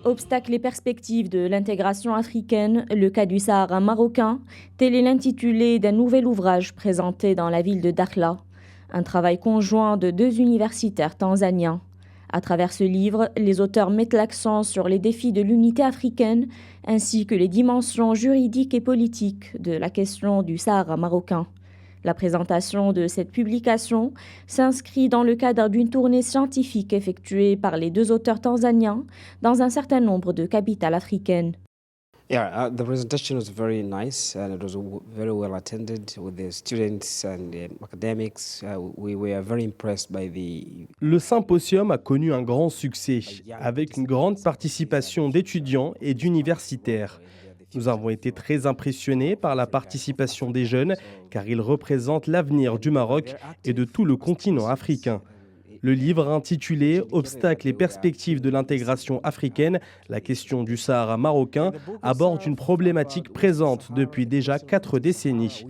Obstacles et perspectives de l'intégration africaine, le cas du Sahara marocain, tel est l'intitulé d'un nouvel ouvrage présenté dans la ville de Dakhla, un travail conjoint de deux universitaires tanzaniens. À travers ce livre, les auteurs mettent l'accent sur les défis de l'unité africaine ainsi que les dimensions juridiques et politiques de la question du Sahara marocain. La présentation de cette publication s'inscrit dans le cadre d'une tournée scientifique effectuée par les deux auteurs tanzaniens dans un certain nombre de capitales africaines. The presentation was very nice and it was very well attended with the students and the academics. We were very impressed by Le symposium a connu un grand succès, avec une grande participation d'étudiants et d'universitaires. Nous avons été très impressionnés par la participation des jeunes, car ils représentent l'avenir du Maroc et de tout le continent africain. Le livre intitulé « Obstacles et perspectives de l'intégration africaine, la question du Sahara marocain » aborde une problématique présente depuis déjà 4 décennies.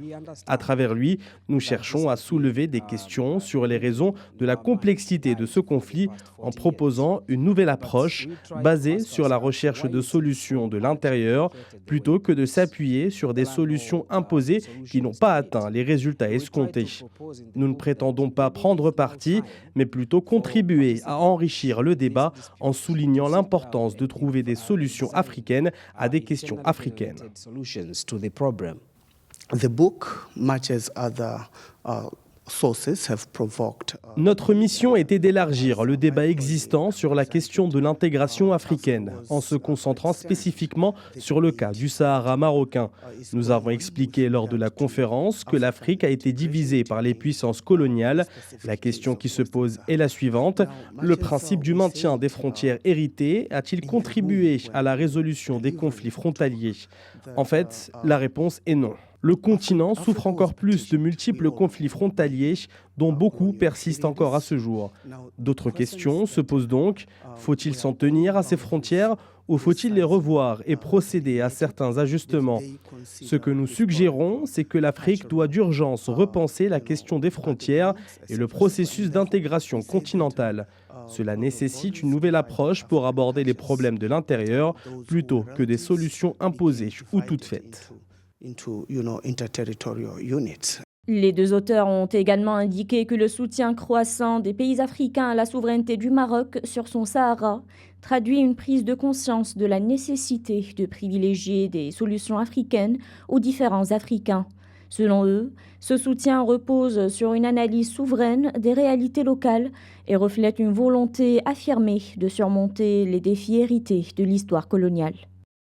À travers lui, nous cherchons à soulever des questions sur les raisons de la complexité de ce conflit en proposant une nouvelle approche basée sur la recherche de solutions de l'intérieur plutôt que de s'appuyer sur des solutions imposées qui n'ont pas atteint les résultats escomptés. Nous ne prétendons pas prendre parti, mais plutôt contribuer à enrichir le débat en soulignant l'importance de trouver des solutions africaines à des questions africaines. The book, much as other sources have provoked. Notre mission était d'élargir le débat existant sur la question de l'intégration africaine, en se concentrant spécifiquement sur le cas du Sahara marocain. Nous avons expliqué lors de la conférence que l'Afrique a été divisée par les puissances coloniales. La question qui se pose est la suivante. Le principe du maintien des frontières héritées a-t-il contribué à la résolution des conflits frontaliers? En fait, la réponse est non. Le continent souffre encore plus de multiples conflits frontaliers dont beaucoup persistent encore à ce jour. D'autres questions se posent donc. Faut-il s'en tenir à ces frontières ou faut-il les revoir et procéder à certains ajustements? Ce que nous suggérons, c'est que l'Afrique doit d'urgence repenser la question des frontières et le processus d'intégration continentale. Cela nécessite une nouvelle approche pour aborder les problèmes de l'intérieur plutôt que des solutions imposées ou toutes faites. Les deux auteurs ont également indiqué que le soutien croissant des pays africains à la souveraineté du Maroc sur son Sahara traduit une prise de conscience de la nécessité de privilégier des solutions africaines aux différents Africains. Selon eux, ce soutien repose sur une analyse souveraine des réalités locales et reflète une volonté affirmée de surmonter les défis hérités de l'histoire coloniale.